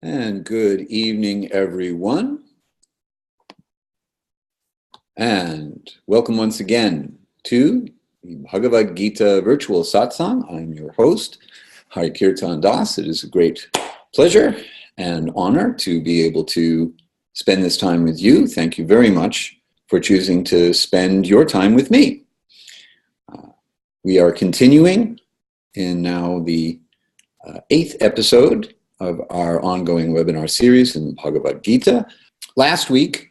And good evening, everyone. And welcome once again to the Bhagavad-gita virtual Satsang. I'm your host, Hari-kirtana. It is a great pleasure and honor to be able to spend this time with you. Thank you very much for choosing to spend your time with me. We are continuing in now the 8th episode of our ongoing webinar series in Bhagavad-gita. Last week,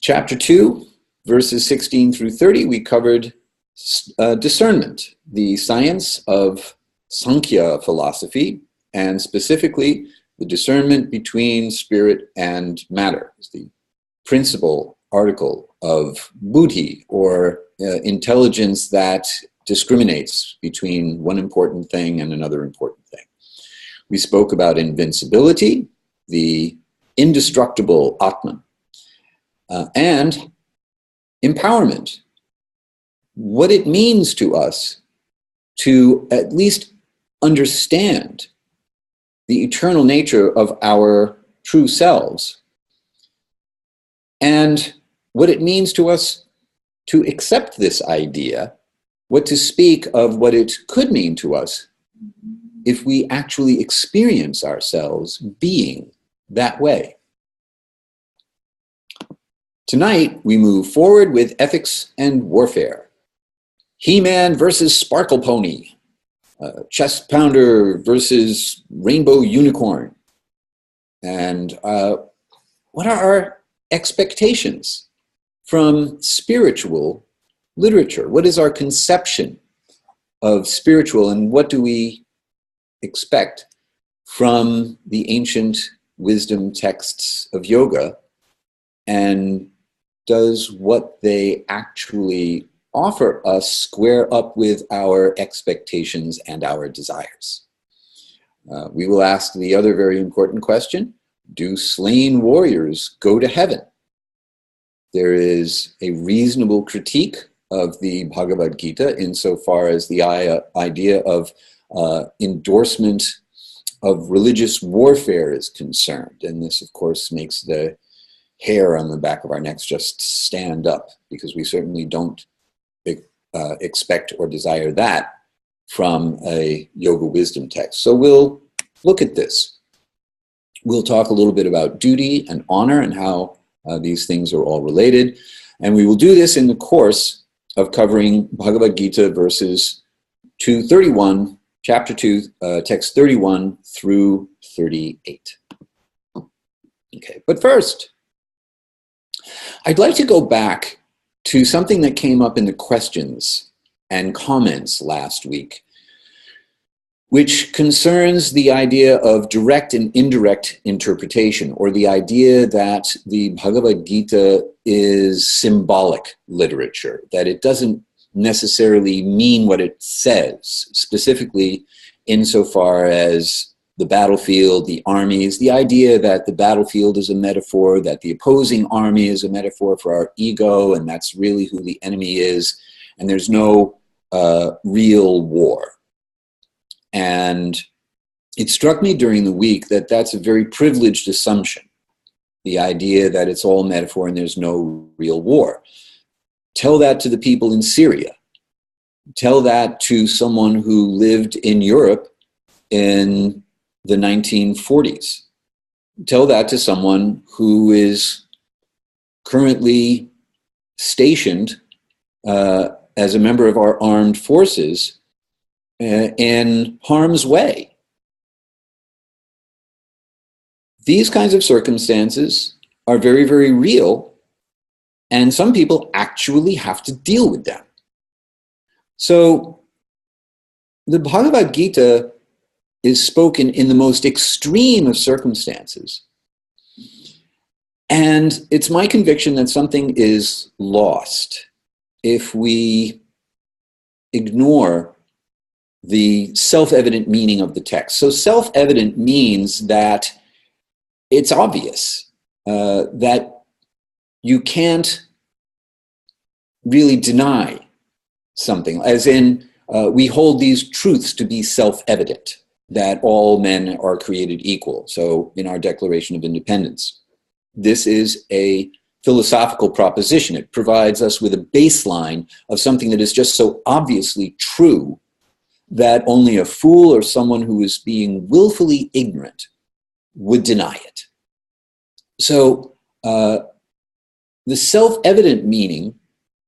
chapter 2, verses 16 through 30, we covered discernment, the science of Sankhya philosophy, and specifically the discernment between spirit and matter, the principal article of buddhi, or intelligence that discriminates between one important thing and another important thing. We spoke about invincibility, the indestructible Atman, and empowerment, what it means to us to at least understand the eternal nature of our true selves, and what it means to us to accept this idea, what to speak of what it could mean to us if we actually experience ourselves being that way. Tonight, we move forward with ethics and warfare. He-Man versus Sparkle Pony. Chest Pounder versus Rainbow Unicorn. And what are our expectations from spiritual literature? What is our conception of spiritual, and what do we expect from the ancient wisdom texts of yoga, and does what they actually offer us square up with our expectations and our desires? We will ask the other very important question: do slain warriors go to heaven? There is a reasonable critique of the Bhagavad-gita insofar as the idea of endorsement of religious warfare is concerned. And this, of course, makes the hair on the back of our necks just stand up, because we certainly don't expect or desire that from a yoga wisdom text. So we'll look at this. We'll talk a little bit about duty and honor and how these things are all related. And we will do this in the course of covering Bhagavad-gita verses 231, chapter 2, text 31 through 38. Okay, but first, I'd like to go back to something that came up in the questions and comments last week, which concerns the idea of direct and indirect interpretation, or the idea that the Bhagavad-gita is symbolic literature, that it doesn't necessarily mean what it says, specifically insofar as the battlefield, the armies, the idea that the battlefield is a metaphor, that the opposing army is a metaphor for our ego, and that's really who the enemy is, and there's no real war. And it struck me during the week that that's a very privileged assumption, the idea that it's all metaphor and there's no real war. Tell that to the people in Syria. Tell that to someone who lived in Europe in the 1940s. Tell that to someone who is currently stationed as a member of our armed forces in harm's way. These kinds of circumstances are very, very real, and some people actually have to deal with them. So the Bhagavad-gita is spoken in the most extreme of circumstances. And it's my conviction that something is lost if we ignore the self-evident meaning of the text. So self-evident means that it's obvious, that you can't really deny something, as in we hold these truths to be self-evident. that all men are created equal. So in our Declaration of Independence, this is a philosophical proposition. It provides us with a baseline of something that is just so obviously true that only a fool or someone who is being willfully ignorant would deny it. So the self-evident meaning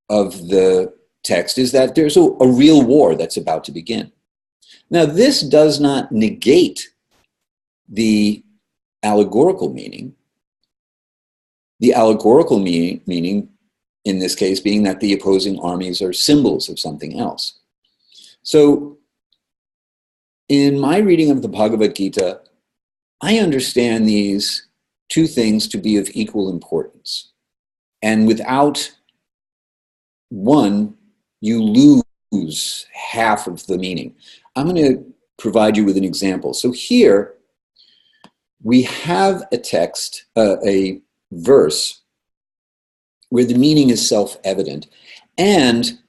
of the text is that there's a real war that's about to begin. Now, this does not negate the allegorical meaning. The allegorical meaning, in this case, being that the opposing armies are symbols of something else. So, in my reading of the Bhagavad-gita, I understand these two things to be of equal importance. And without one, you lose half of the meaning. I'm going to provide you with an example. So here we have a text, a verse, where the meaning is self-evident. And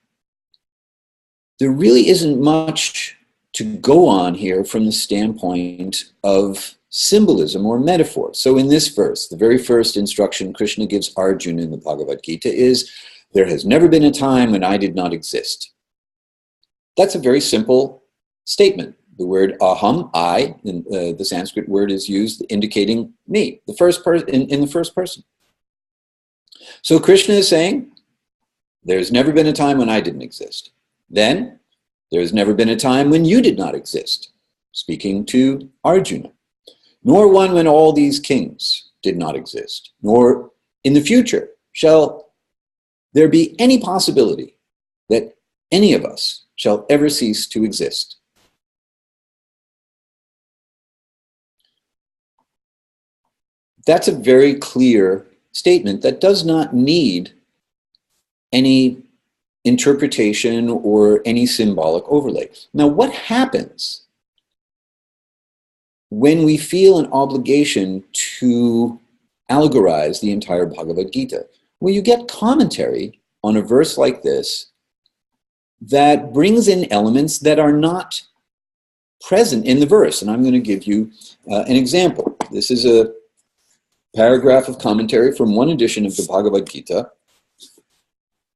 there really isn't much to go on here from the standpoint of symbolism or metaphor. So in this verse, the very first instruction Krishna gives Arjuna in the Bhagavad-gita is, there has never been a time when I did not exist. That's a very simple statement. The word aham, I, the Sanskrit word is used indicating me, the first person in the first person. So Krishna is saying, there's never been a time when I didn't exist. Then, there's never been a time when you did not exist, speaking to Arjuna. Nor one when all these kings did not exist, nor in the future shall there be any possibility that any of us shall ever cease to exist. That's a very clear statement that does not need any interpretation or any symbolic overlay. Now, what happens when we feel an obligation to allegorize the entire Bhagavad-gita? Well, you get commentary on a verse like this that brings in elements that are not present in the verse. And I'm going to give you an example. This is a paragraph of commentary from one edition of the Bhagavad-gita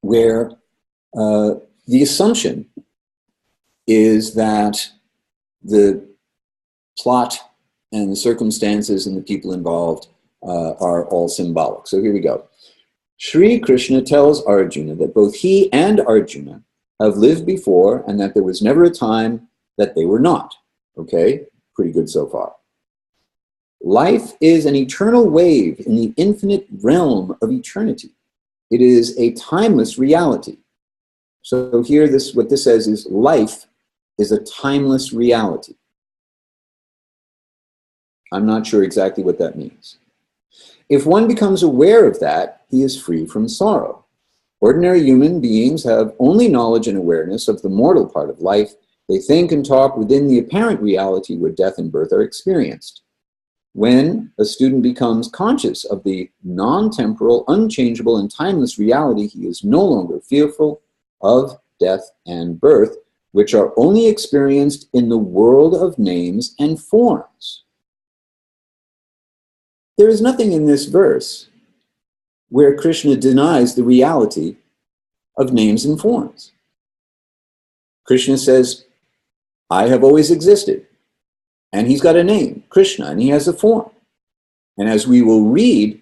where the assumption is that the plot and the circumstances and the people involved are all symbolic. So here we go. Sri Krishna tells Arjuna that both he and Arjuna have lived before and that there was never a time that they were not. Okay, pretty good so far. Life is an eternal wave in the infinite realm of eternity. It is a timeless reality. So here, what this says is life is a timeless reality. I'm not sure exactly what that means. If one becomes aware of that, he is free from sorrow. Ordinary human beings have only knowledge and awareness of the mortal part of life. They think and talk within the apparent reality where death and birth are experienced. When a student becomes conscious of the non-temporal, unchangeable, and timeless reality, he is no longer fearful of death and birth, which are only experienced in the world of names and forms. There is nothing in this verse where Krishna denies the reality of names and forms. Krishna says, I have always existed. And he's got a name, Krishna, and he has a form. And as we will read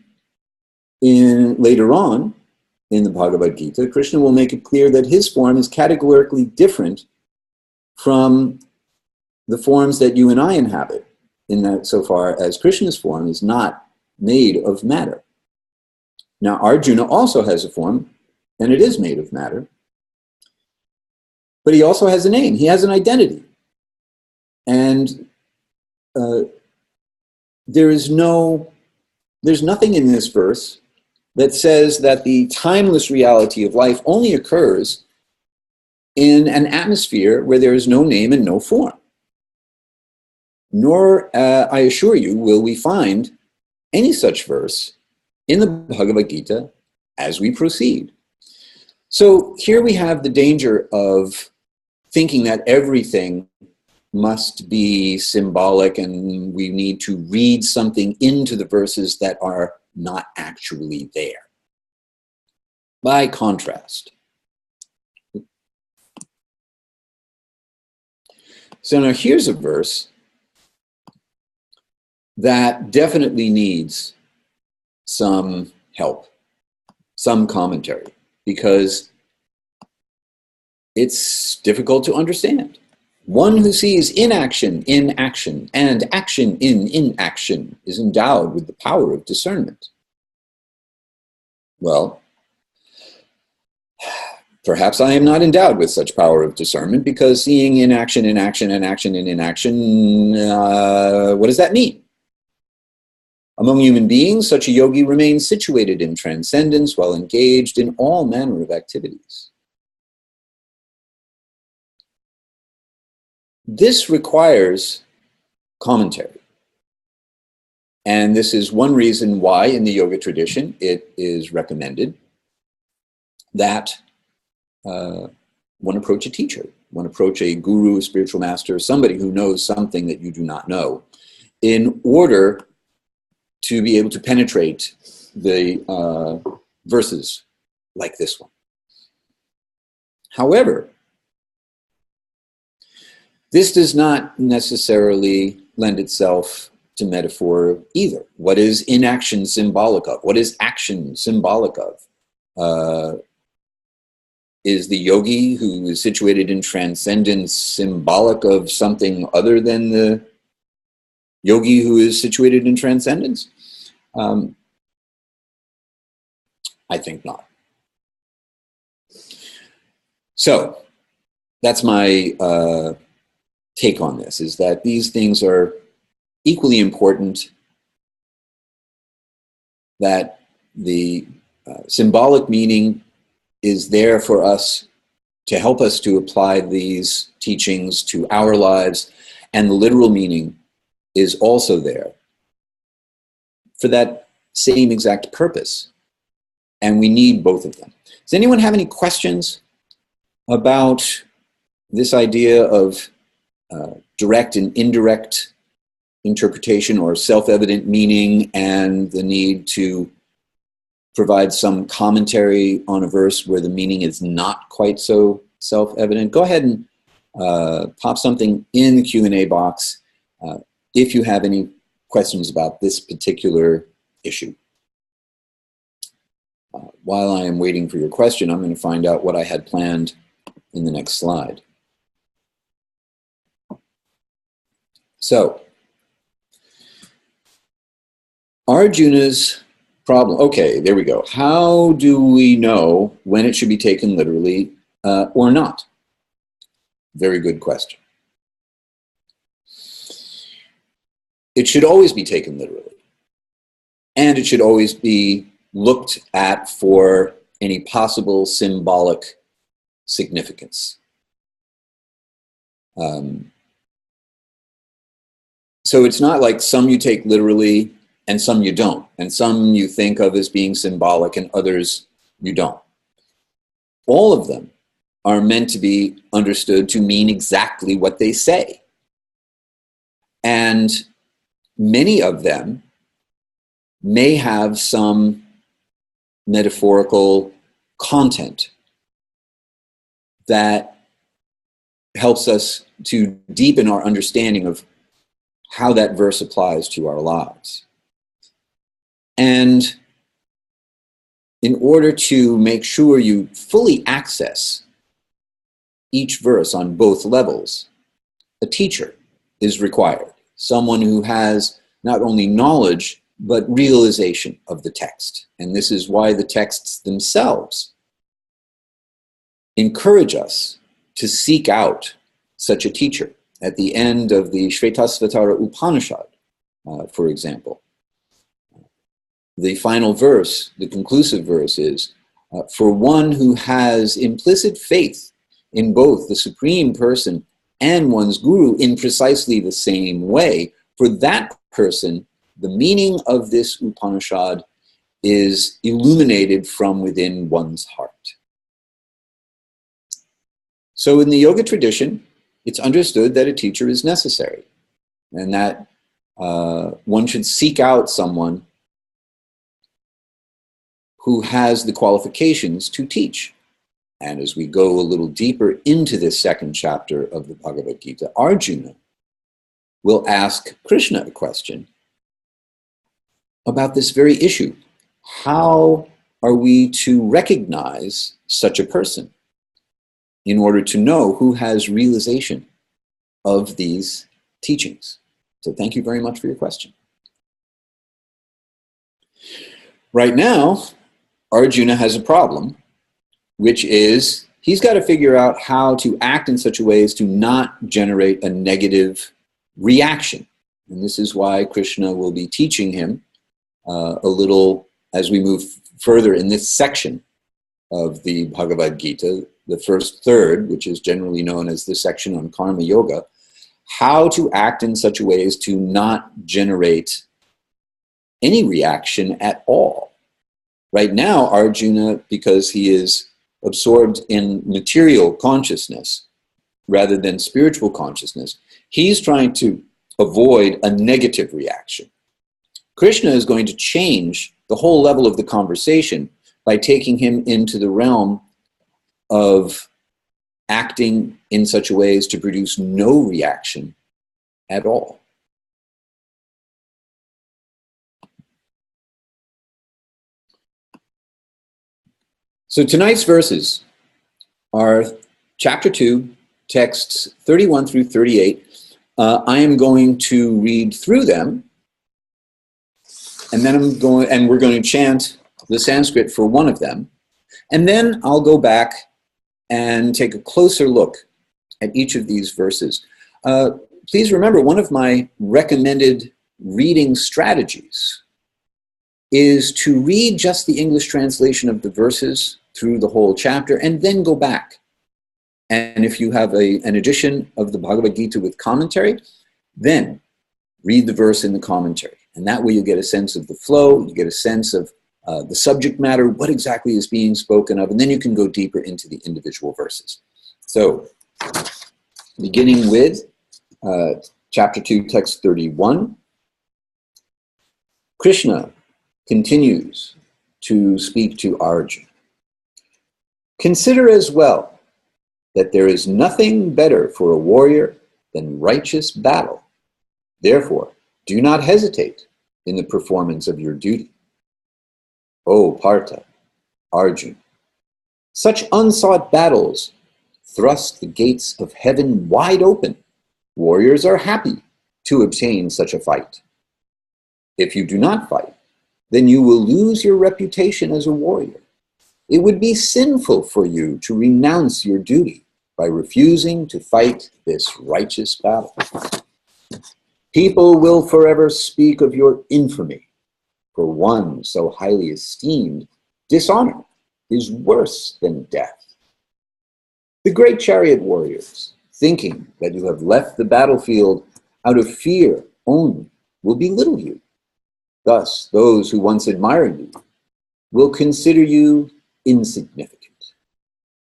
later on in the Bhagavad-gita, Krishna will make it clear that his form is categorically different from the forms that you and I inhabit, in that so far as Krishna's form is not made of matter. Now, Arjuna also has a form, and it is made of matter. But he also has a name. He has an identity. And there's nothing in this verse that says that the timeless reality of life only occurs in an atmosphere where there is no name and no form. Nor, I assure you, will we find any such verse in the Bhagavad-gita as we proceed. So here we have the danger of thinking that everything must be symbolic, and we need to read something into the verses that are not actually there. By contrast, so now here's a verse that definitely needs some help, some commentary, because it's difficult to understand. One who sees inaction in action and action in inaction is endowed with the power of discernment. Well, perhaps I am not endowed with such power of discernment, because seeing inaction in action and action in inaction, what does that mean? Among human beings, such a yogi remains situated in transcendence while engaged in all manner of activities. This requires commentary. And this is one reason why in the yoga tradition it is recommended that one approach a teacher, one approach a guru, a spiritual master, somebody who knows something that you do not know, in order to be able to penetrate the verses like this one. However, this does not necessarily lend itself to metaphor either. What is inaction symbolic of? What is action symbolic of? Is the yogi who is situated in transcendence symbolic of something other than the yogi who is situated in transcendence? I think not. So that's my take on this, is that these things are equally important, that the symbolic meaning is there for us to help us to apply these teachings to our lives, and the literal meaning is also there for that same exact purpose. And we need both of them. Does anyone have any questions about this idea of direct and indirect interpretation, or self-evident meaning, and the need to provide some commentary on a verse where the meaning is not quite so self-evident? Go ahead and pop something in the Q&A box if you have any questions about this particular issue. While I am waiting for your question, I'm going to find out what I had planned in the next slide. So, Arjuna's problem. Okay, there we go. How do we know when it should be taken literally or not? Very good question. It should always be taken literally. And it should always be looked at for any possible symbolic significance. So it's not like some you take literally and some you don't, and some you think of as being symbolic and others you don't. All of them are meant to be understood to mean exactly what they say. And many of them may have some metaphorical content that helps us to deepen our understanding of how that verse applies to our lives. And in order to make sure you fully access each verse on both levels, a teacher is required. Someone who has not only knowledge, but realization of the text. And this is why the texts themselves encourage us to seek out such a teacher. At the end of the Shvetasvatara Upanishad, for example, the final verse, the conclusive verse is, for one who has implicit faith in both the Supreme Person and one's Guru in precisely the same way, for that person, the meaning of this Upanishad is illuminated from within one's heart. So in the yoga tradition, it's understood that a teacher is necessary and that one should seek out someone who has the qualifications to teach. And as we go a little deeper into this second chapter of the Bhagavad-gita, Arjuna will ask Krishna a question about this very issue. How are we to recognize such a person in order to know who has realization of these teachings? So thank you very much for your question. Right now, Arjuna has a problem, which is he's got to figure out how to act in such a way as to not generate a negative reaction. And this is why Krishna will be teaching him a little as we move further in this section of the Bhagavad-gita, the first third, which is generally known as the section on karma yoga, how to act in such a way as to not generate any reaction at all. Right now, Arjuna, because he is absorbed in material consciousness rather than spiritual consciousness, he's trying to avoid a negative reaction. Krishna is going to change the whole level of the conversation by taking him into the realm of acting in such a way as to produce no reaction at all. So tonight's verses are chapter 2, texts 31 through 38. I am going to read through them, and then we're going to chant the Sanskrit for one of them. And then I'll go back and take a closer look at each of these verses. Please remember, one of my recommended reading strategies is to read just the English translation of the verses through the whole chapter and then go back. And if you have an edition of the Bhagavad-gita with commentary, then read the verse in the commentary. And that way you get a sense of the flow, you get a sense of the subject matter, what exactly is being spoken of, and then you can go deeper into the individual verses. So, beginning with chapter 2, text 31, Krishna continues to speak to Arjuna. Consider as well that there is nothing better for a warrior than righteous battle. Therefore, do not hesitate in the performance of your duty. O Partha, Arjuna, such unsought battles thrust the gates of heaven wide open. Warriors are happy to obtain such a fight. If you do not fight, then you will lose your reputation as a warrior. It would be sinful for you to renounce your duty by refusing to fight this righteous battle. People will forever speak of your infamy. For one so highly esteemed, dishonor is worse than death. The great chariot warriors, thinking that you have left the battlefield out of fear only, will belittle you. Thus, those who once admired you will consider you insignificant.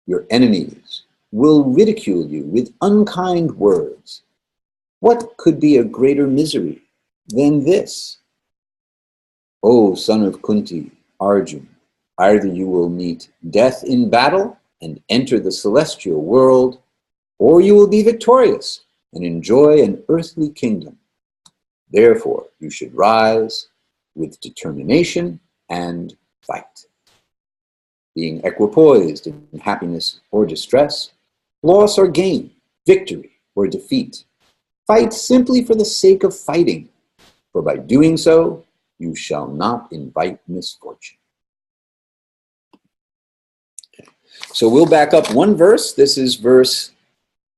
Your enemies will ridicule you with unkind words. What could be a greater misery than this? O son of Kunti, Arjuna, either you will meet death in battle and enter the celestial world, or you will be victorious and enjoy an earthly kingdom. Therefore, you should rise with determination and fight. Being equipoised in happiness or distress, loss or gain, victory or defeat. Fight simply for the sake of fighting, for by doing so, you shall not invite misfortune. So we'll back up one verse. This is verse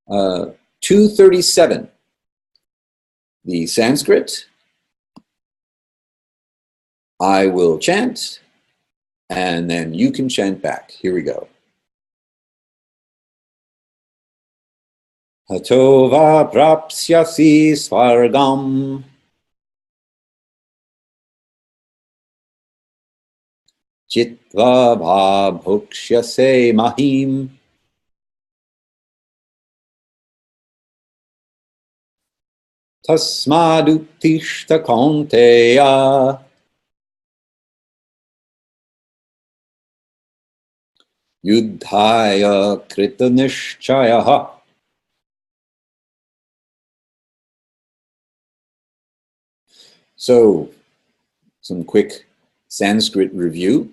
237. The Sanskrit. I will chant, and then you can chant back. Here we go. Hato va prapsyasi svargam chitva va bhuksyase mahim Tasmaduttishta kaunteya yuddhaya krita nishchayaha. So, some quick Sanskrit review.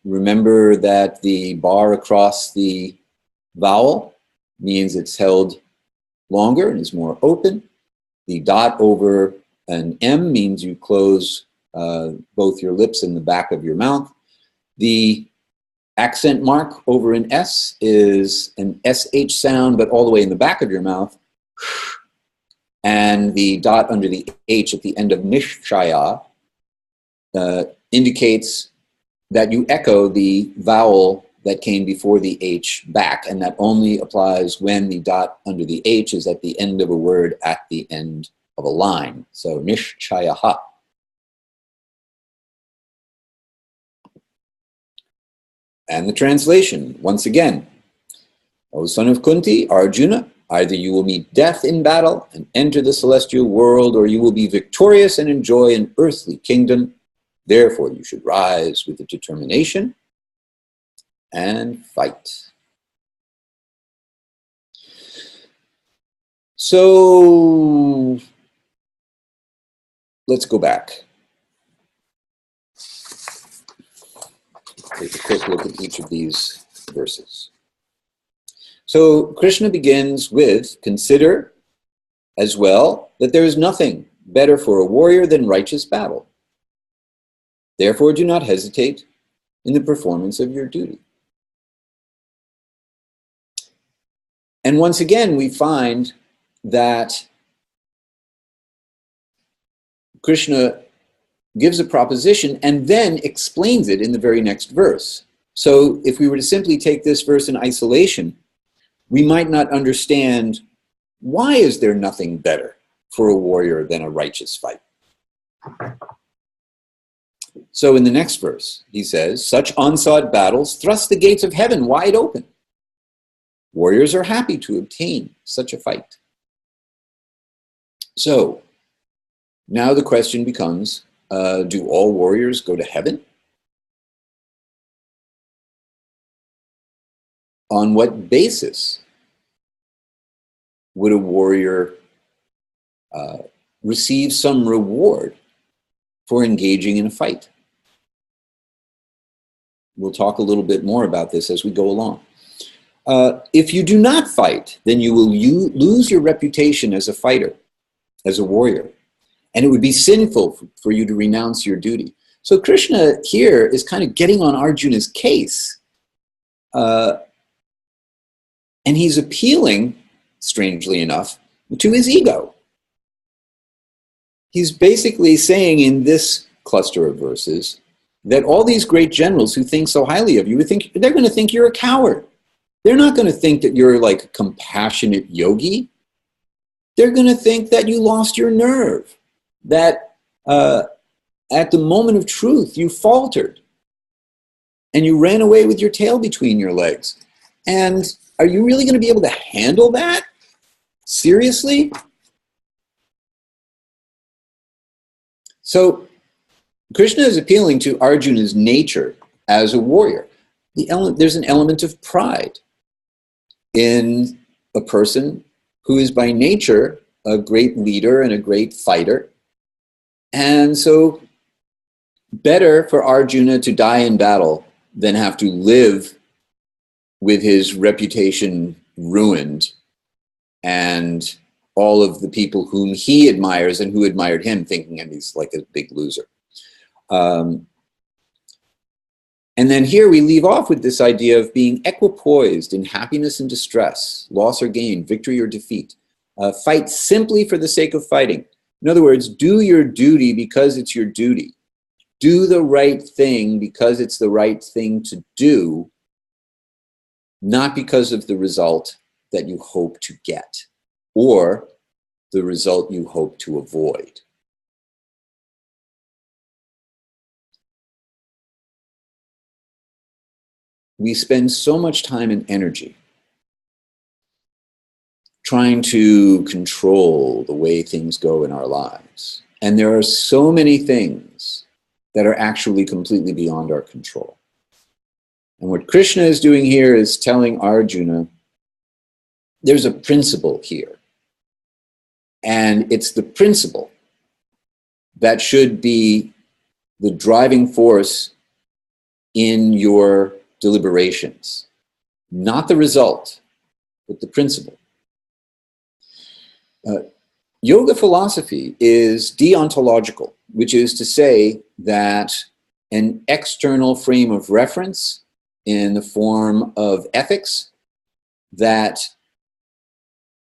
Remember that the bar across the vowel means it's held longer and is more open. The dot over an M means you close both your lips and the back of your mouth. The accent mark over an S is an SH sound, but all the way in the back of your mouth. And the dot under the H at the end of nishchaya indicates that you echo the vowel that came before the H back, and that only applies when the dot under the H is at the end of a word at the end of a line. So nishchayaha. And the translation, once again, O son of Kunti, Arjuna, either you will meet death in battle and enter the celestial world, or you will be victorious and enjoy an earthly kingdom. Therefore, you should rise with the determination and fight. So, let's go back. Take a quick look at each of these verses. So, Krishna begins with, consider as well that there is nothing better for a warrior than righteous battle. Therefore, do not hesitate in the performance of your duty. And once again, we find that Krishna gives a proposition and then explains it in the very next verse. So if we were to simply take this verse in isolation, we might not understand, why is there nothing better for a warrior than a righteous fight? So in the next verse, he says, such unsought battles thrust the gates of heaven wide open. Warriors are happy to obtain such a fight. So now the question becomes, do all warriors go to heaven? On what basis would a warrior receive some reward for engaging in a fight? We'll talk a little bit more about this as we go along. If you do not fight, then you will lose your reputation as a fighter, as a warrior, and it would be sinful for you to renounce your duty. So Krishna here is kind of getting on Arjuna's case, and he's appealing, strangely enough, to his ego. He's basically saying in this cluster of verses that all these great generals who think so highly of you, they're going to think you're a coward. They're not going to think that you're like a compassionate yogi. They're going to think that you lost your nerve, that at the moment of truth you faltered and you ran away with your tail between your legs. And are you really going to be able to handle that? Seriously? So Krishna is appealing to Arjuna's nature as a warrior. There's an element of pride in a person who is by nature a great leader and a great fighter. And so better for Arjuna to die in battle than have to live with his reputation ruined and all of the people whom he admires and who admired him thinking he's like a big loser. And then here we leave off with this idea of being equipoised in happiness and distress, loss or gain, victory or defeat. Fight simply for the sake of fighting. In other words, do your duty because it's your duty. Do the right thing because it's the right thing to do, not because of the result that you hope to get or the result you hope to avoid. We spend so much time and energy trying to control the way things go in our lives. And there are so many things that are actually completely beyond our control. And what Krishna is doing here is telling Arjuna, there's a principle here. And it's the principle that should be the driving force in your deliberations. Not the result, but the principle. Yoga philosophy is deontological, which is to say that an external frame of reference in the form of ethics that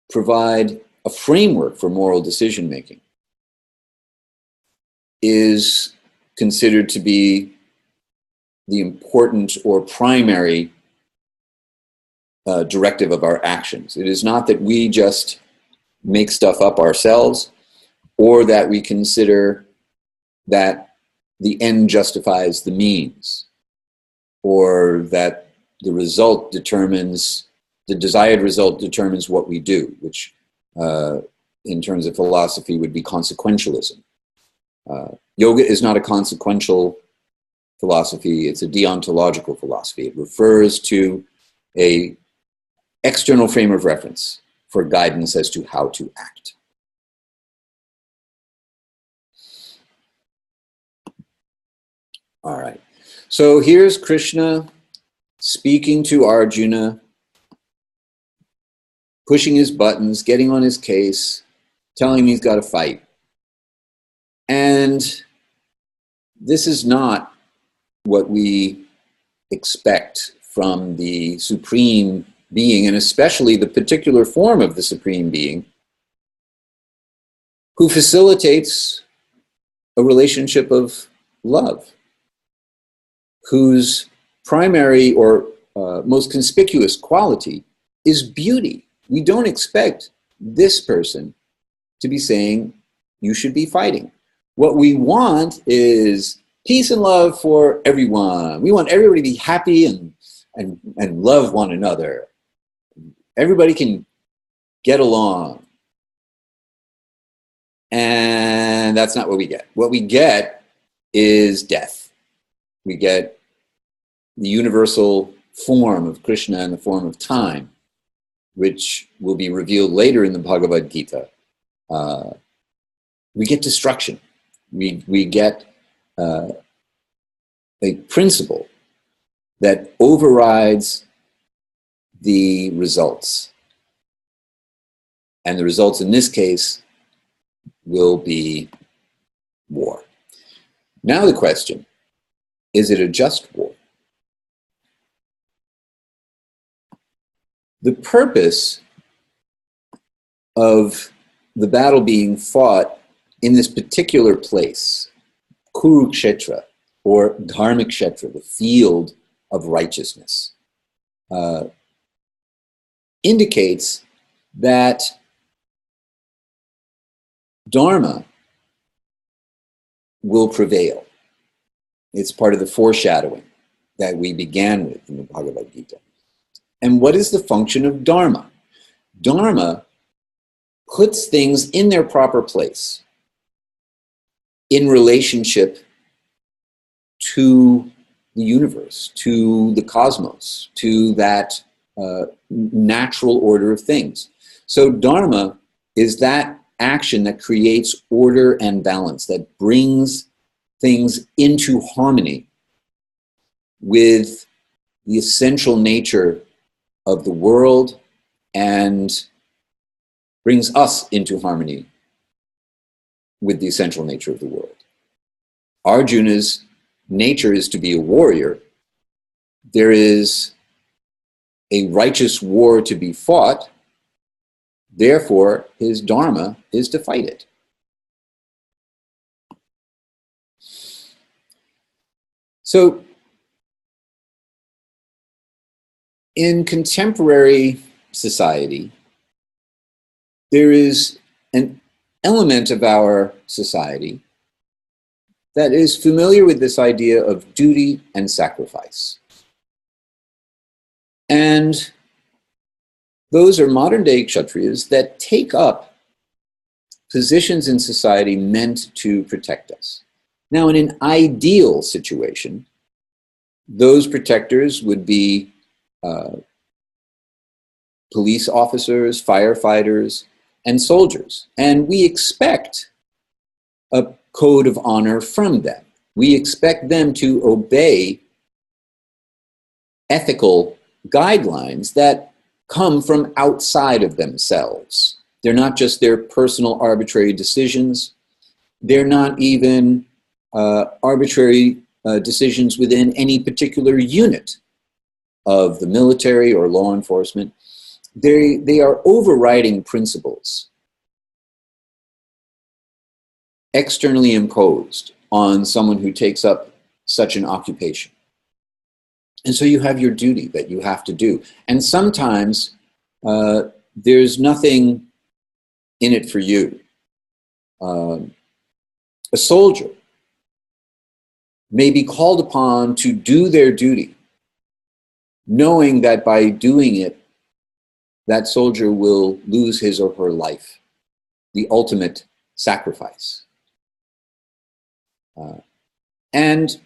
provide a framework for moral decision making is considered to be the important or primary directive of our actions. It is not that we just make stuff up ourselves, or that we consider that the end justifies the means, or that the result determines, the desired result determines what we do, which in terms of philosophy would be consequentialism. Yoga is not a consequential philosophy, it's a deontological philosophy. It refers to an external frame of reference for guidance as to how to act. All right. So here's Krishna speaking to Arjuna, pushing his buttons, getting on his case, telling him he's got to fight. And this is not what we expect from the Supreme Being, and especially the particular form of the Supreme Being, who facilitates a relationship of love, whose primary or most conspicuous quality is beauty. We don't expect this person to be saying, you should be fighting. What we want is peace and love for everyone. We want everybody to be happy and love one another. Everybody can get along. And that's not what we get. What we get is death. We get the universal form of Krishna in the form of time, which will be revealed later in the Bhagavad-gita. We get destruction. We get a principle that overrides the results. And the results in this case will be war. Now the question, is it a just war? The purpose of the battle being fought in this particular place, Kurukshetra, or Dharmakshetra, the field of righteousness, indicates that Dharma will prevail. It's part of the foreshadowing that we began with in the Bhagavad-gita. And what is the function of Dharma? Dharma puts things in their proper place in relationship to the universe, to the cosmos, to that natural order of things. So Dharma is that action that creates order and balance, that brings things into harmony with the essential nature of the world and brings us into harmony with the essential nature of the world. Arjuna's nature is to be a warrior. There is a righteous war to be fought. Therefore, his dharma is to fight it. So, in contemporary society, there is an element of our society that is familiar with this idea of duty and sacrifice. And those are modern day Kshatriyas that take up positions in society meant to protect us. Now, in an ideal situation, those protectors would be police officers, firefighters, and soldiers. And we expect a code of honor from them. We expect them to obey ethical guidelines that come from outside of themselves. They're not just their personal arbitrary decisions. They're not even arbitrary decisions within any particular unit of the military or law enforcement. They are overriding principles externally imposed on someone who takes up such an occupation. And so you have your duty that you have to do. And sometimes there's nothing in it for you. A soldier may be called upon to do their duty, knowing that by doing it, that soldier will lose his or her life, the ultimate sacrifice. And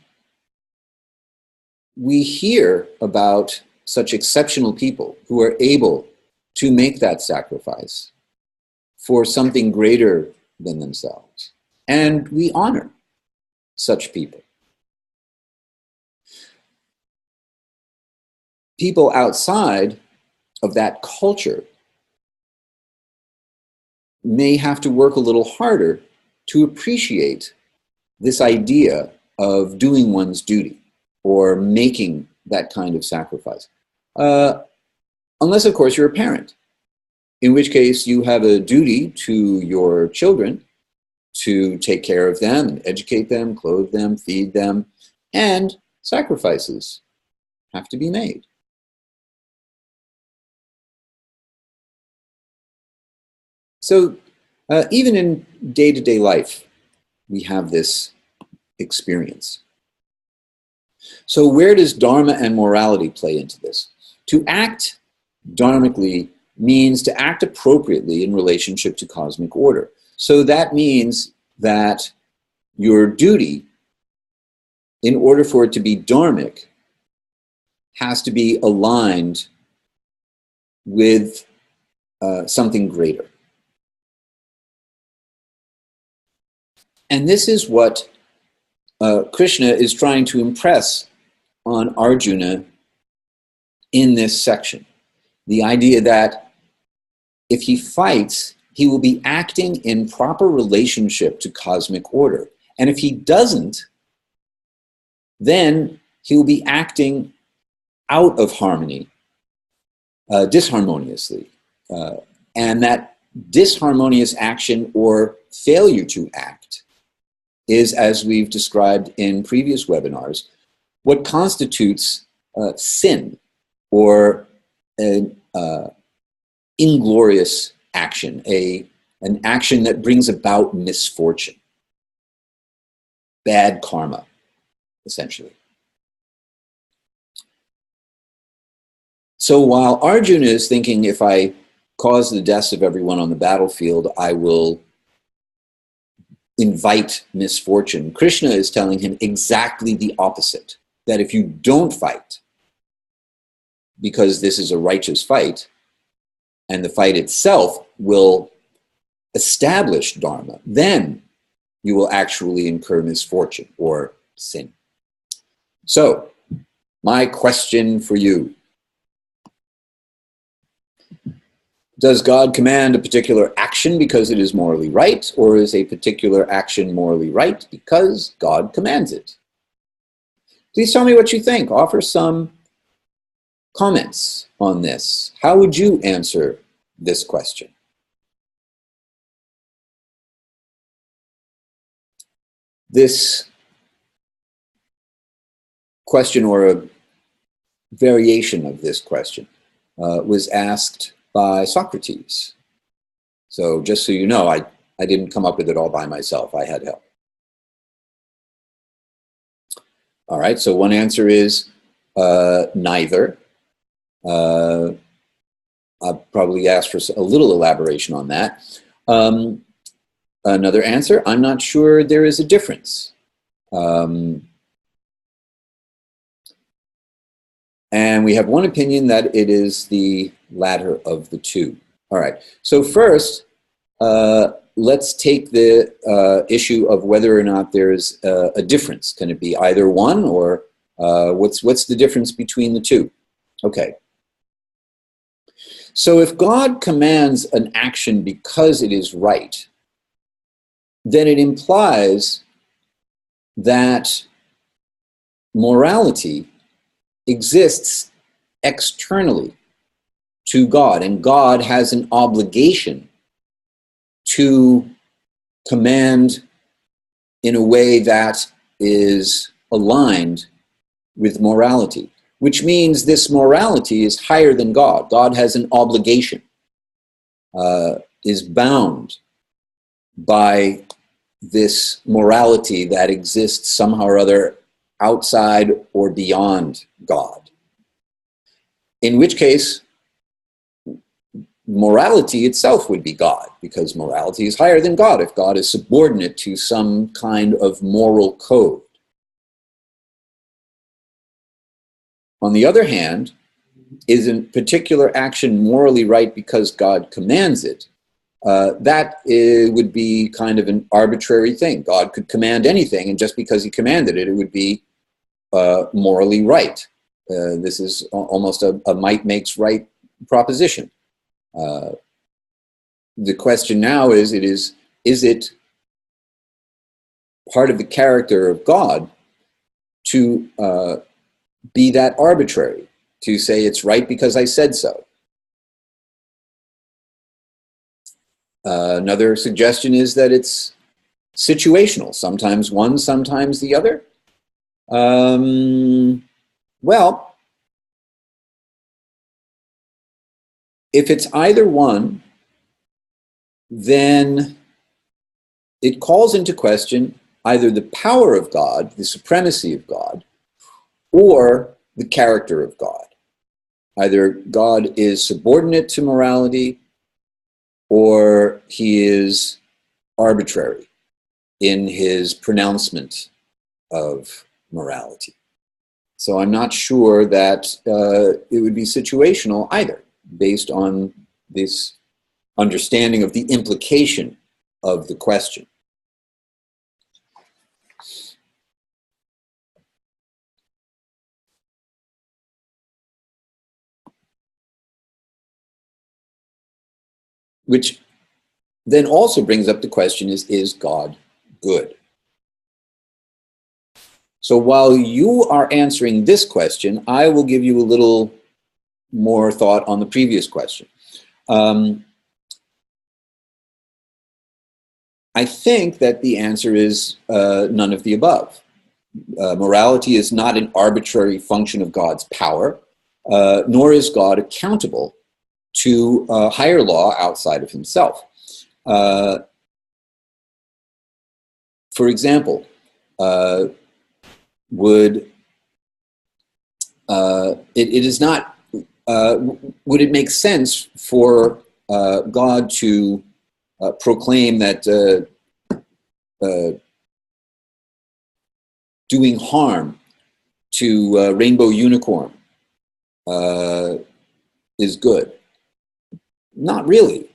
we hear about such exceptional people who are able to make that sacrifice for something greater than themselves. And we honor such people. People outside of that culture may have to work a little harder to appreciate this idea of doing one's duty or making that kind of sacrifice. Unless, of course, you're a parent, in which case you have a duty to your children to take care of them and educate them, clothe them, feed them, and sacrifices have to be made. So even in day-to-day life, we have this experience. So where does dharma and morality play into this? To act dharmically means to act appropriately in relationship to cosmic order. So that means that your duty, in order for it to be dharmic, has to be aligned with something greater. And this is what Krishna is trying to impress on Arjuna in this section. The idea that if he fights, he will be acting in proper relationship to cosmic order. And if he doesn't, then he will be acting out of harmony, disharmoniously. And that disharmonious action or failure to act is, as we've described in previous webinars, what constitutes sin or an inglorious action, an action that brings about misfortune, bad karma, essentially. So while Arjuna is thinking, if I cause the deaths of everyone on the battlefield, I will invite misfortune, Krishna is telling him exactly the opposite, that if you don't fight, because this is a righteous fight, and the fight itself will establish dharma, then you will actually incur misfortune or sin. So, my question for you: does God command a particular action because it is morally right, or is a particular action morally right because God commands it? Please tell me what you think. Offer some comments on this. How would you answer this question? This question, or a variation of this question, was asked by Socrates. So just so you know, I didn't come up with it all by myself. I had help. All right, so one answer is neither. I'll probably ask for a little elaboration on that. Another answer, I'm not sure there is a difference. And we have one opinion that it is the latter of the two. All right, so first, let's take the issue of whether or not there's a difference. Can it be either one, or what's the difference between the two? Okay. So if God commands an action because it is right, then it implies that morality exists externally to God, and God has an obligation to command in a way that is aligned with morality, which means this morality is higher than God. God has an obligation, is bound by this morality that exists somehow or other outside or beyond God. In which case, morality itself would be God, because morality is higher than God if God is subordinate to some kind of moral code. On the other hand, is a particular action morally right because God commands it? That would be kind of an arbitrary thing. God could command anything, and just because he commanded it, it would be morally right. This is almost a might makes right proposition. The question now is it part of the character of God to be that arbitrary, to say it's right because I said so? Another suggestion is that it's situational, sometimes one, sometimes the other. Well, if it's either one, then it calls into question either the power of God, the supremacy of God, or the character of God. Either God is subordinate to morality, or he is arbitrary in his pronouncement of morality. So I'm not sure that it would be situational either, based on this understanding of the implication of the question. Which then also brings up the question is God good? So while you are answering this question, I will give you a little more thought on the previous question. I think that the answer is none of the above. Morality is not an arbitrary function of God's power, nor is God accountable to higher law outside of himself. For example, would it make sense for God to proclaim that doing harm to rainbow unicorn is good? Not really,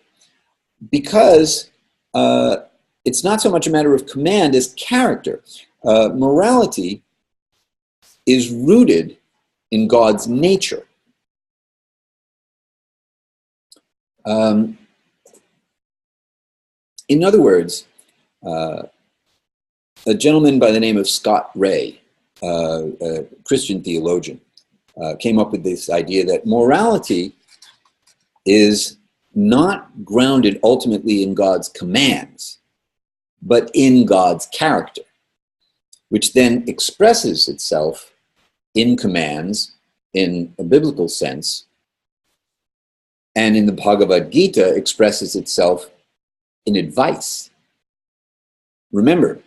because it's not so much a matter of command as character. Morality is rooted in God's nature. In other words, a gentleman by the name of Scott Ray, a Christian theologian, came up with this idea that morality is not grounded ultimately in God's commands, but in God's character, which then expresses itself in commands in a biblical sense, and in the Bhagavad-gita expresses itself in advice. Remember,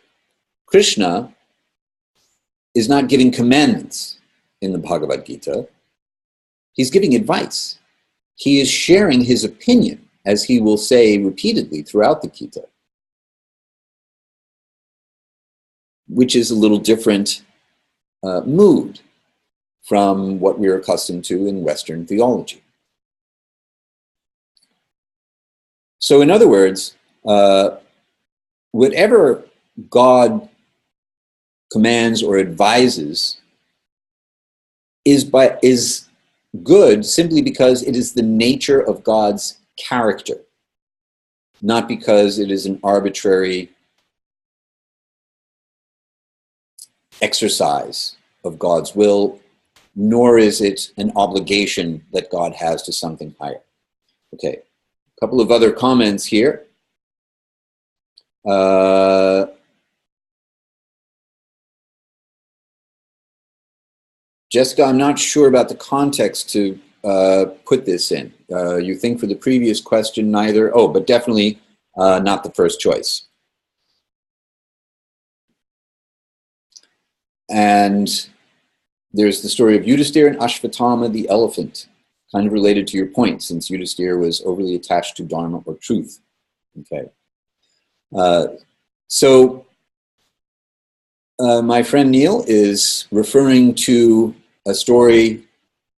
Krishna is not giving commandments in the Bhagavad-gita. He's giving advice. he is sharing his opinion, as he will say repeatedly throughout the Gita, which is a little different mood from what we're accustomed to in Western theology. So in other words, whatever God commands or advises is good simply because it is the nature of God's character, not because it is an arbitrary exercise of God's will, nor is it an obligation that God has to something higher. Okay, a couple of other comments here. Jessica, I'm not sure about the context to put this in. You think for the previous question, neither. Oh, but definitely not the first choice. And there's the story of Yudhisthira and Ashvatthama, the elephant, kind of related to your point, since Yudhisthira was overly attached to Dharma or truth. Okay. So my friend Neil is referring to a story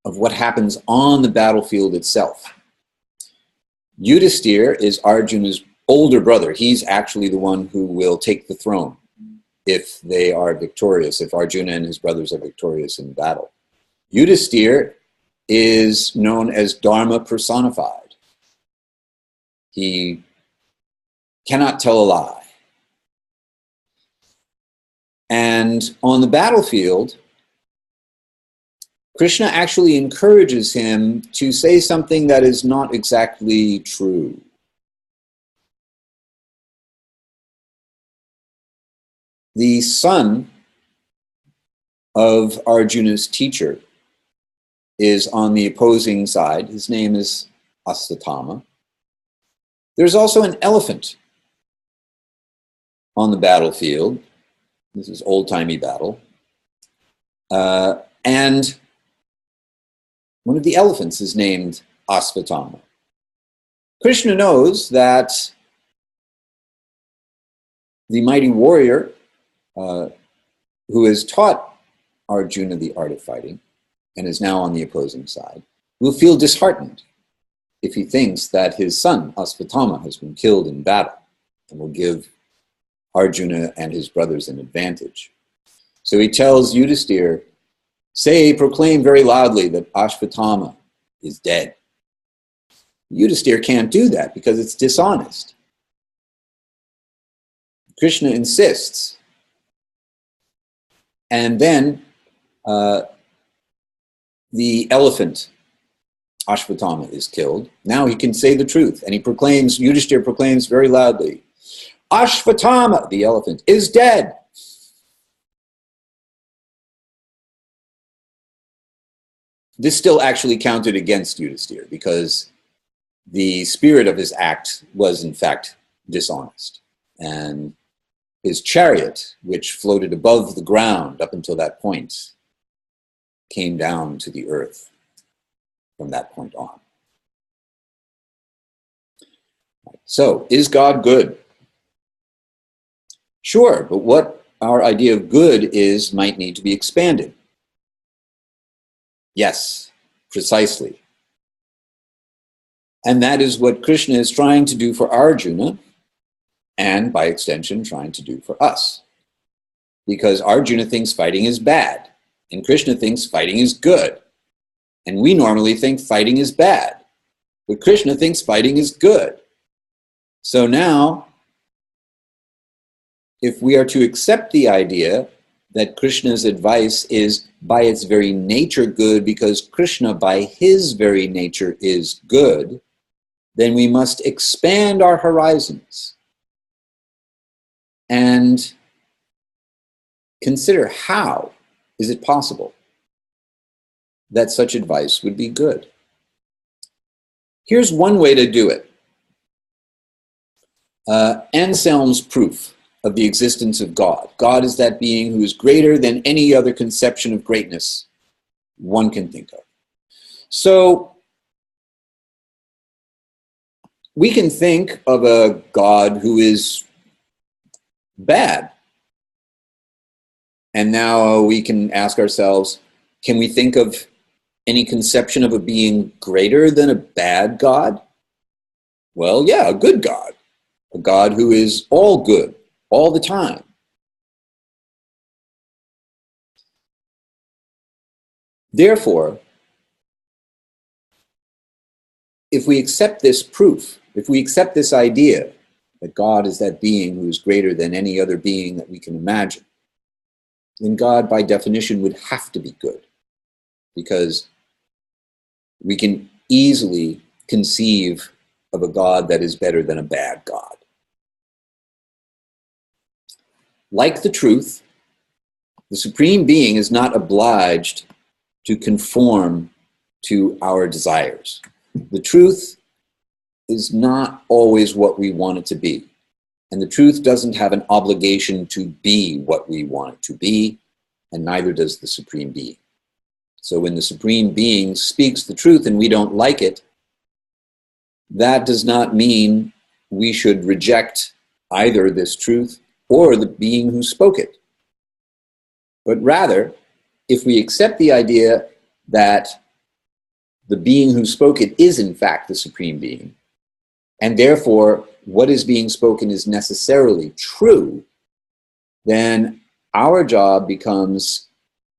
of what happens on the battlefield itself. Yudhisthira is Arjuna's older brother. He's actually the one who will take the throne if they are victorious, if Arjuna and his brothers are victorious in battle. Yudhisthira is known as Dharma personified. He cannot tell a lie. And on the battlefield, Krishna actually encourages him to say something that is not exactly true. The son of Arjuna's teacher is on the opposing side. His name is Ashvatthama. There's also an elephant on the battlefield. This is old-timey battle. And one of the elephants is named Ashvatthama. Krishna knows that the mighty warrior who has taught Arjuna the art of fighting and is now on the opposing side will feel disheartened if he thinks that his son Ashvatthama has been killed in battle, and will give Arjuna and his brothers an advantage. So he tells Yudhisthira, proclaim very loudly that Ashvatthama is dead. Yudhisthira can't do that because it's dishonest. Krishna insists. And then the elephant, Ashvatthama, is killed. Now he can say the truth. And Yudhisthira proclaims very loudly, Ashvatthama, the elephant, is dead. This still actually counted against Yudhisthira because the spirit of his act was in fact dishonest. And his chariot, which floated above the ground up until that point, came down to the earth from that point on. So, is God good? Sure, but what our idea of good is might need to be expanded. Yes, precisely. And that is what Krishna is trying to do for Arjuna, and by extension trying to do for us. Because Arjuna thinks fighting is bad, and Krishna thinks fighting is good. And we normally think fighting is bad, but Krishna thinks fighting is good. So now, if we are to accept the idea that Krishna's advice is by its very nature good, because Krishna by his very nature is good, then we must expand our horizons and consider how is it possible that such advice would be good. Here's one way to do it. Anselm's proof of the existence of God. God is that being who is greater than any other conception of greatness one can think of. So We can think of a God who is bad. And now we can ask ourselves, can we think of any conception of a being greater than a bad God? Well, yeah, a good God. A God who is all good, all the time. Therefore, if we accept this proof, if we accept this idea that God is that being who is greater than any other being that we can imagine, then God, by definition, would have to be good, because we can easily conceive of a God that is better than a bad God. Like the truth, the Supreme Being is not obliged to conform to our desires. The truth is not always what we want it to be. And the truth doesn't have an obligation to be what we want it to be, and neither does the Supreme Being. So when the Supreme Being speaks the truth and we don't like it, that does not mean we should reject either this truth or the being who spoke it. But rather, if we accept the idea that the being who spoke it is in fact the Supreme Being, and therefore what is being spoken is necessarily true, then our job becomes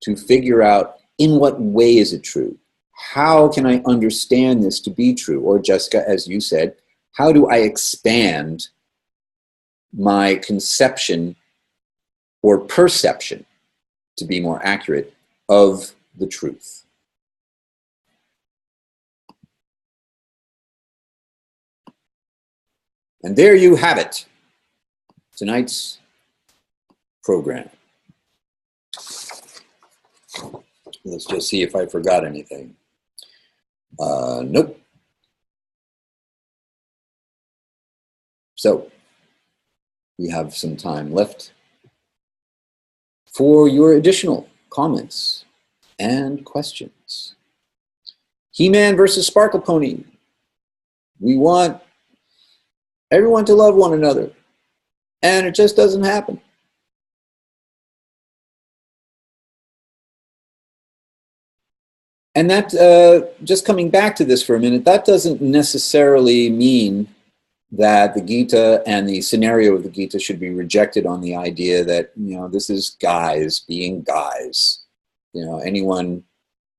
to figure out, in what way is it true? How can I understand this to be true? Or Jessica, as you said, how do I expand my conception or perception, to be more accurate, of the truth? And there you have it, tonight's program. Let's just see if I forgot anything. Nope. So, we have some time left for your additional comments and questions. He-Man versus Sparkle Pony. We want everyone to love one another, and it just doesn't happen. And that, just coming back to this for a minute, that doesn't necessarily mean that the Gita and the scenario of the Gita should be rejected on the idea that, you know, this is guys being guys. You know, anyone,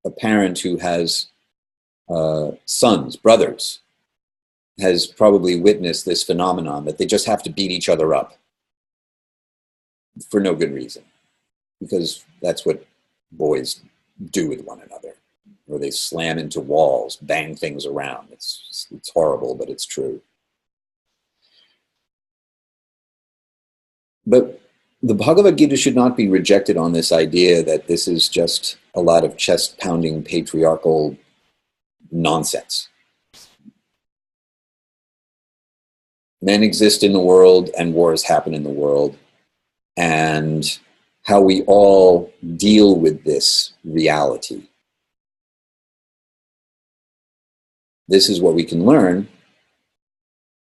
a parent who has sons, brothers, has probably witnessed this phenomenon that they just have to beat each other up for no good reason, because that's what boys do with one another. Or they slam into walls, bang things around. It's horrible, but it's true. But the Bhagavad-gita should not be rejected on this idea that this is just a lot of chest-pounding patriarchal nonsense. Men exist in the world and wars happen in the world, and how we all deal with this reality. This is what we can learn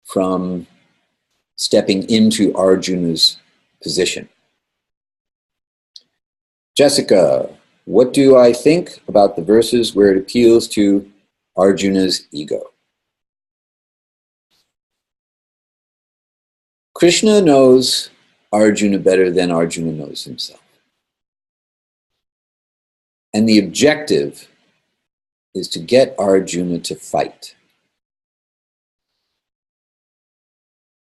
from stepping into Arjuna's position. Jessica, what do I think about the verses where it appeals to Arjuna's ego? Krishna knows Arjuna better than Arjuna knows himself. And the objective is to get Arjuna to fight.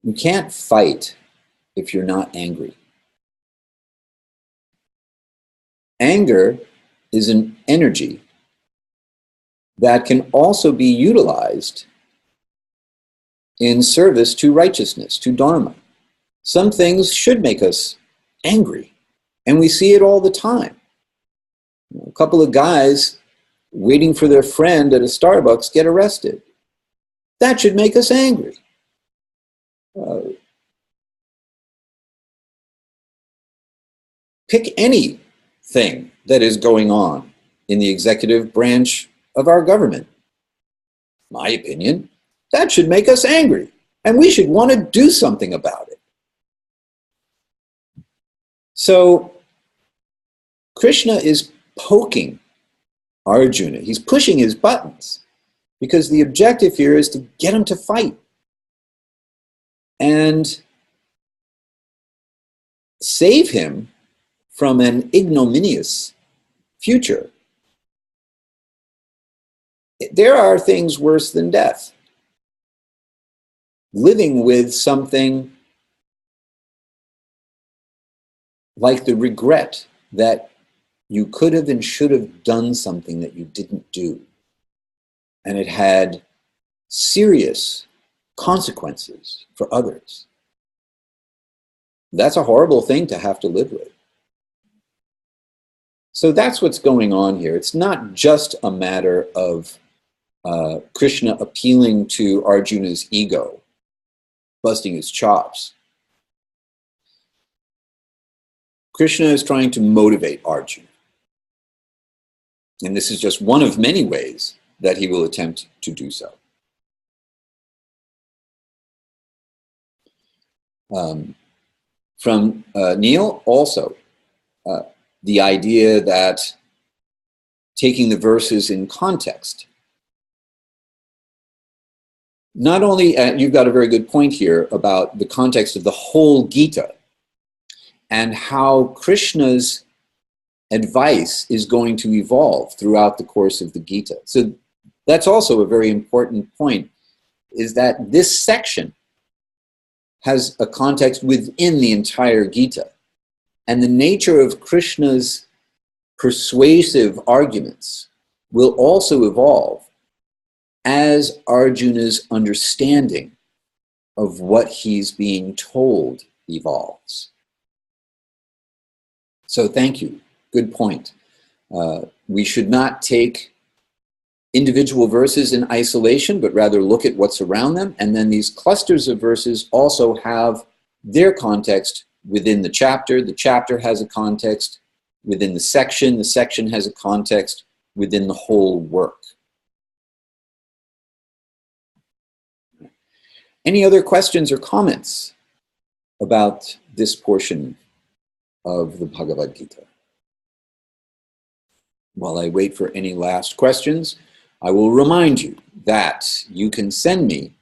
You can't fight if you're not angry. Anger is an energy that can also be utilized in service to righteousness, to dharma. Some things should make us angry, and we see it all the time. A couple of guys waiting for their friend at a Starbucks get arrested. That should make us angry. Pick anything that is going on in the executive branch of our government. My opinion, That should make us angry, and we should want to do something about it. So Krishna is poking Arjuna. He's pushing his buttons because the objective here is to get him to fight and save him from an ignominious future. There are things worse than death. Living with something like the regret that you could have and should have done something that you didn't do, and it had serious consequences for others. That's a horrible thing to have to live with. So that's what's going on here. It's not just a matter of Krishna appealing to Arjuna's ego, busting his chops. Krishna is trying to motivate Arjuna. And this is just one of many ways that he will attempt to do so. From Neil, also, the idea that taking the verses in context. Not only, you've got a very good point here about the context of the whole Gita and how Krishna's advice is going to evolve throughout the course of the Gita. So that's also a very important point, is that this section has a context within the entire Gita. And the nature of Krishna's persuasive arguments will also evolve as Arjuna's understanding of what he's being told evolves. So thank you. Good point. We should not take individual verses in isolation, but rather look at what's around them. And then these clusters of verses also have their context within the chapter. The chapter has a context within the section has a context within the whole work. Any other questions or comments about this portion of the Bhagavad-gita? While I wait for any last questions, I will remind you that you can send me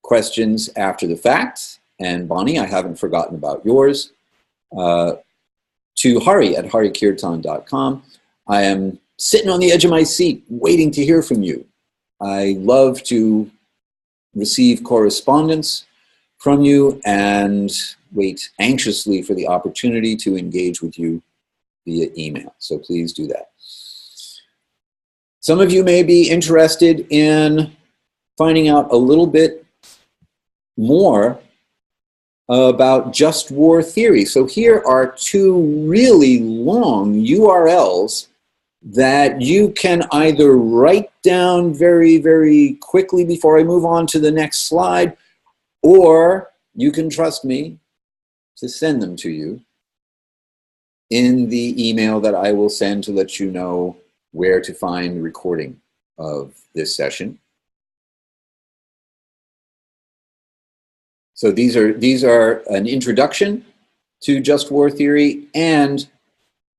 questions after the fact, and Bonnie, I haven't forgotten about yours, to Hari at Hari-kirtana.com. I am sitting on the edge of my seat waiting to hear from you. I love to receive correspondence from you and wait anxiously for the opportunity to engage with you via email. So please do that. Some of you may be interested in finding out a little bit more about just war theory. So here are two really long URLs that you can either write down very, very quickly before I move on to the next slide, or you can trust me to send them to you in the email that I will send to let you know where to find the recording of this session. So these are an introduction to just war theory and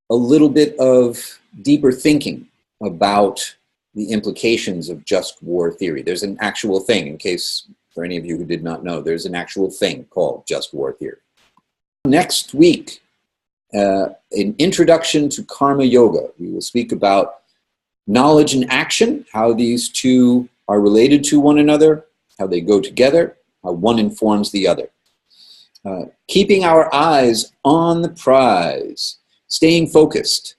a little bit of deeper thinking about the implications of just war theory. There's an actual thing, in case for any of you who did not know, there's an actual thing called just war theory. Next week, an introduction to karma yoga. We will speak about knowledge and action, how these two are related to one another, how they go together, how one informs the other. Keeping our eyes on the prize, staying focused,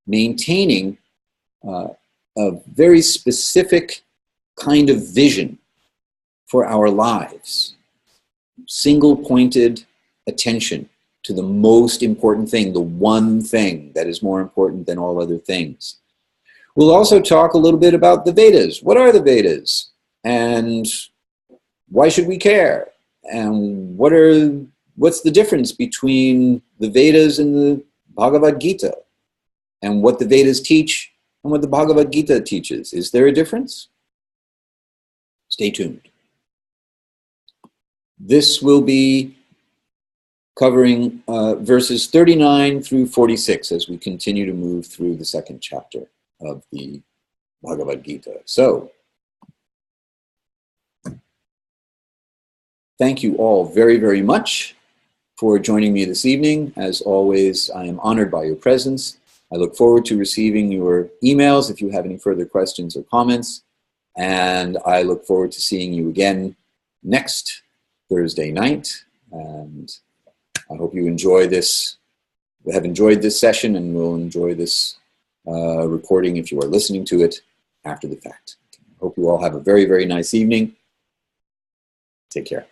maintaining a very specific kind of vision for our lives. Single-pointed attention to the most important thing, the one thing that is more important than all other things. We'll also talk a little bit about the Vedas. What are the Vedas? And why should we care? And what's the difference between the Vedas and the Bhagavad-gita? And what the Vedas teach and what the Bhagavad-gita teaches. Is there a difference? Stay tuned. This will be covering verses 39 through 46 as we continue to move through the second chapter of the Bhagavad-gita. So, thank you all very, very much for joining me this evening. As always, I am honored by your presence. I look forward to receiving your emails if you have any further questions or comments. And I look forward to seeing you again next Thursday night. And I hope you enjoy this, have enjoyed this session, and will enjoy this recording if you are listening to it after the fact. I hope you all have a very, very nice evening. Take care.